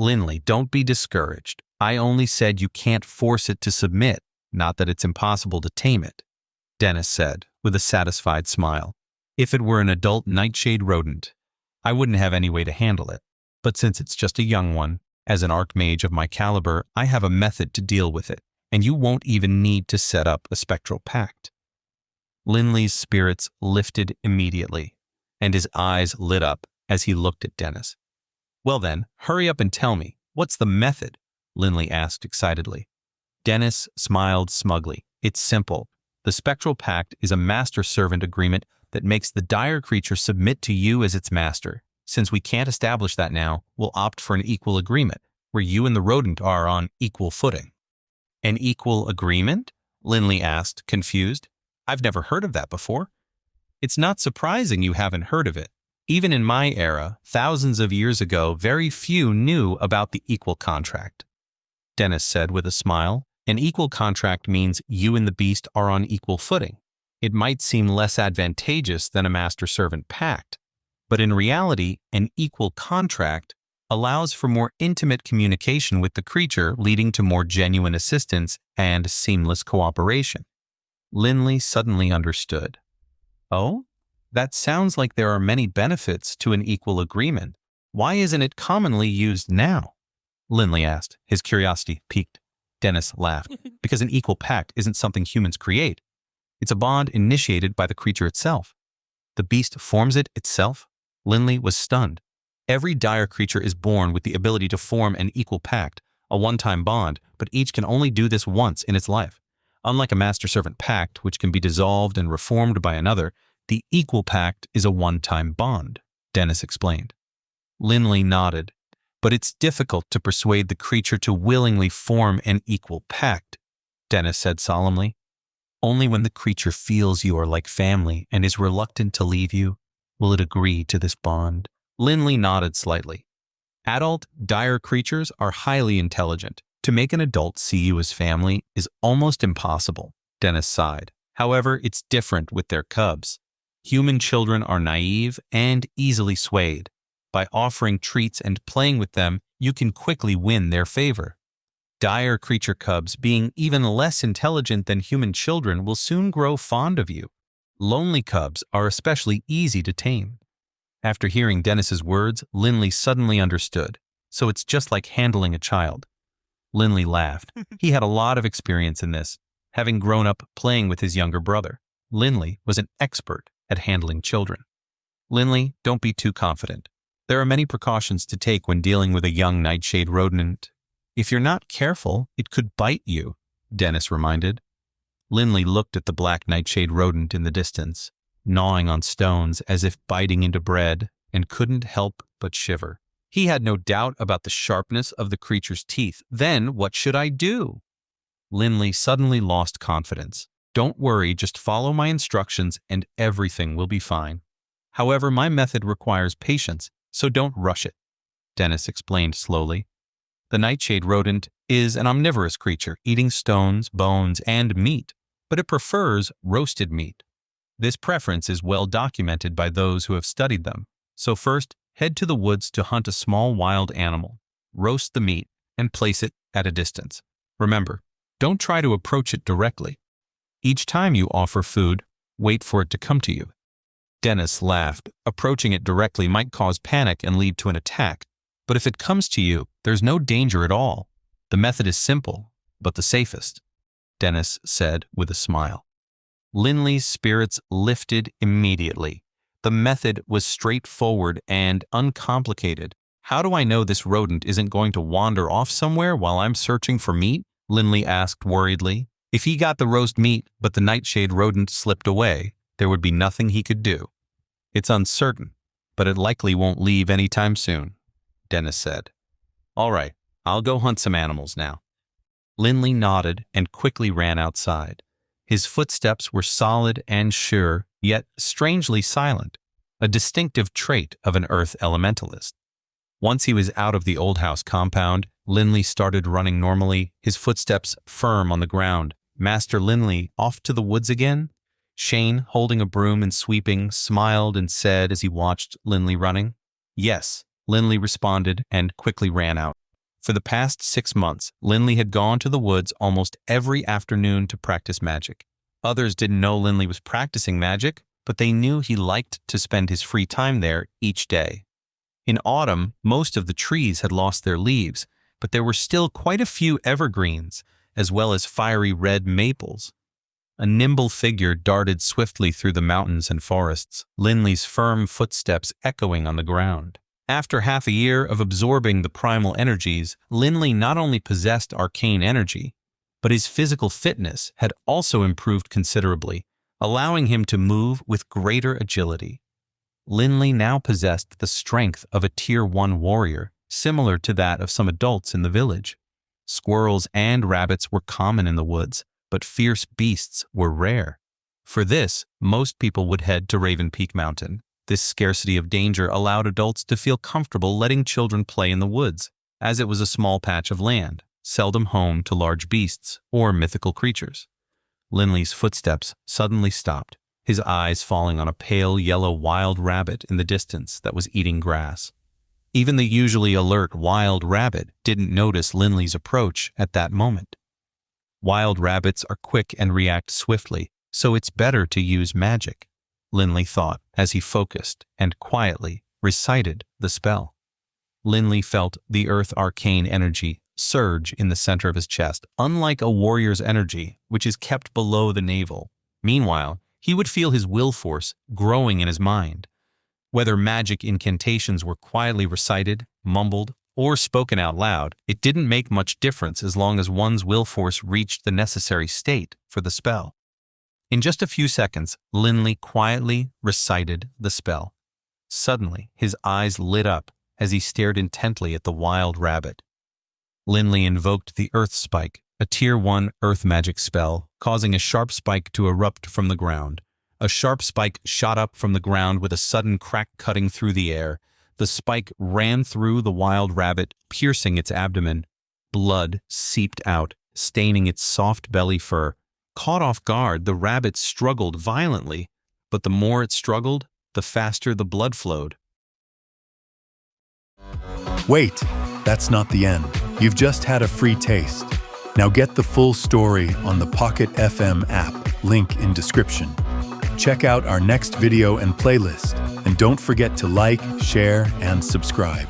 Linley, don't be discouraged. I only said you can't force it to submit, not that it's impossible to tame it, Dennis said, with a satisfied smile. If it were an adult nightshade rodent, I wouldn't have any way to handle it. But since it's just a young one, as an archmage of my caliber, I have a method to deal with it, and you won't even need to set up a spectral pact. Linley's spirits lifted immediately, and his eyes lit up as he looked at Dennis. Well then, hurry up and tell me, what's the method? Linley asked excitedly. Dennis smiled smugly. It's simple. The spectral pact is a master-servant agreement that makes the dire creature submit to you as its master. Since we can't establish that now, we'll opt for an equal agreement, where you and the rodent are on equal footing. An equal agreement? Linley asked, confused. I've never heard of that before. It's not surprising you haven't heard of it. Even in my era, thousands of years ago, very few knew about the equal contract. Dennis said with a smile. An equal contract means you and the beast are on equal footing. It might seem less advantageous than a master-servant pact, but in reality, an equal contract allows for more intimate communication with the creature, leading to more genuine assistance and seamless cooperation. Linley suddenly understood. Oh? That sounds like there are many benefits to an equal agreement. Why isn't it commonly used now? Linley asked, his curiosity piqued. Dennis laughed. Because an equal pact isn't something humans create. It's a bond initiated by the creature itself. The beast forms it itself? Linley was stunned. Every dire creature is born with the ability to form an equal pact, a one-time bond, but each can only do this once in its life. Unlike a master-servant pact, which can be dissolved and reformed by another, the equal pact is a one-time bond, Dennis explained. Linley nodded. But it's difficult to persuade the creature to willingly form an equal pact, Dennis said solemnly. Only when the creature feels you are like family and is reluctant to leave you will it agree to this bond. Linley nodded slightly. Adult, dire creatures are highly intelligent. To make an adult see you as family is almost impossible, Dennis sighed. However, it's different with their cubs. Human children are naive and easily swayed. By offering treats and playing with them, you can quickly win their favor. Dire creature cubs, being even less intelligent than human children, will soon grow fond of you. Lonely cubs are especially easy to tame. After hearing Dennis's words, Linley suddenly understood. So it's just like handling a child. Linley laughed. He had a lot of experience in this, having grown up playing with his younger brother. Linley was an expert at handling children. Linley, don't be too confident. There are many precautions to take when dealing with a young nightshade rodent. If you're not careful, it could bite you, Dennis reminded. Linley looked at the black nightshade rodent in the distance, gnawing on stones as if biting into bread, and couldn't help but shiver. He had no doubt about the sharpness of the creature's teeth. Then what should I do? Linley suddenly lost confidence. Don't worry, just follow my instructions and everything will be fine. However, my method requires patience, so don't rush it, Dennis explained slowly. The nightshade rodent is an omnivorous creature, eating stones, bones, and meat, but it prefers roasted meat. This preference is well documented by those who have studied them. So first, head to the woods to hunt a small wild animal, roast the meat, and place it at a distance. Remember, don't try to approach it directly. Each time you offer food, wait for it to come to you. Dennis laughed. Approaching it directly might cause panic and lead to an attack, but if it comes to you, there's no danger at all. The method is simple, but the safest, Dennis said with a smile. Linley's spirits lifted immediately. The method was straightforward and uncomplicated. How do I know this rodent isn't going to wander off somewhere while I'm searching for meat? Linley asked worriedly. If he got the roast meat, but the nightshade rodent slipped away, there would be nothing he could do. It's uncertain, but it likely won't leave anytime soon, Dennis said. All right, I'll go hunt some animals now. Linley nodded and quickly ran outside. His footsteps were solid and sure, yet strangely silent, a distinctive trait of an earth elementalist. Once he was out of the old house compound, Linley started running normally, his footsteps firm on the ground. Master Linley off to the woods again? Shane, holding a broom and sweeping, smiled and said as he watched Linley running. Yes, Linley responded and quickly ran out. For the past 6 months, Linley had gone to the woods almost every afternoon to practice magic. Others didn't know Linley was practicing magic, but they knew he liked to spend his free time there each day. In autumn, most of the trees had lost their leaves, but there were still quite a few evergreens, as well as fiery red maples. A nimble figure darted swiftly through the mountains and forests, Linley's firm footsteps echoing on the ground. After half a year of absorbing the primal energies, Linley not only possessed arcane energy, but his physical fitness had also improved considerably, allowing him to move with greater agility. Linley now possessed the strength of a Tier 1 warrior, similar to that of some adults in the village. Squirrels and rabbits were common in the woods, but fierce beasts were rare. For this, most people would head to Raven Peak Mountain. This scarcity of danger allowed adults to feel comfortable letting children play in the woods, as it was a small patch of land, seldom home to large beasts or mythical creatures. Linley's footsteps suddenly stopped, his eyes falling on a pale yellow wild rabbit in the distance that was eating grass. Even the usually alert wild rabbit didn't notice Linley's approach at that moment. Wild rabbits are quick and react swiftly, so it's better to use magic, Linley thought as he focused and quietly recited the spell. Linley felt the earth arcane energy surge in the center of his chest, unlike a warrior's energy, which is kept below the navel. Meanwhile, he would feel his will force growing in his mind. Whether magic incantations were quietly recited, mumbled, or spoken out loud, it didn't make much difference as long as one's will force reached the necessary state for the spell. In just a few seconds, Linley quietly recited the spell. Suddenly, his eyes lit up as he stared intently at the wild rabbit. Linley invoked the Earth Spike, a Tier 1 earth magic spell, causing a sharp spike to erupt from the ground. A sharp spike shot up from the ground with a sudden crack cutting through the air. The spike ran through the wild rabbit, piercing its abdomen. Blood seeped out, staining its soft belly fur. Caught off guard, the rabbit struggled violently, but the more it struggled, the faster the blood flowed. Wait, that's not the end. You've just had a free taste. Now get the full story on the Pocket FM app, link in description. Check out our next video and playlist, and don't forget to like, share, and subscribe.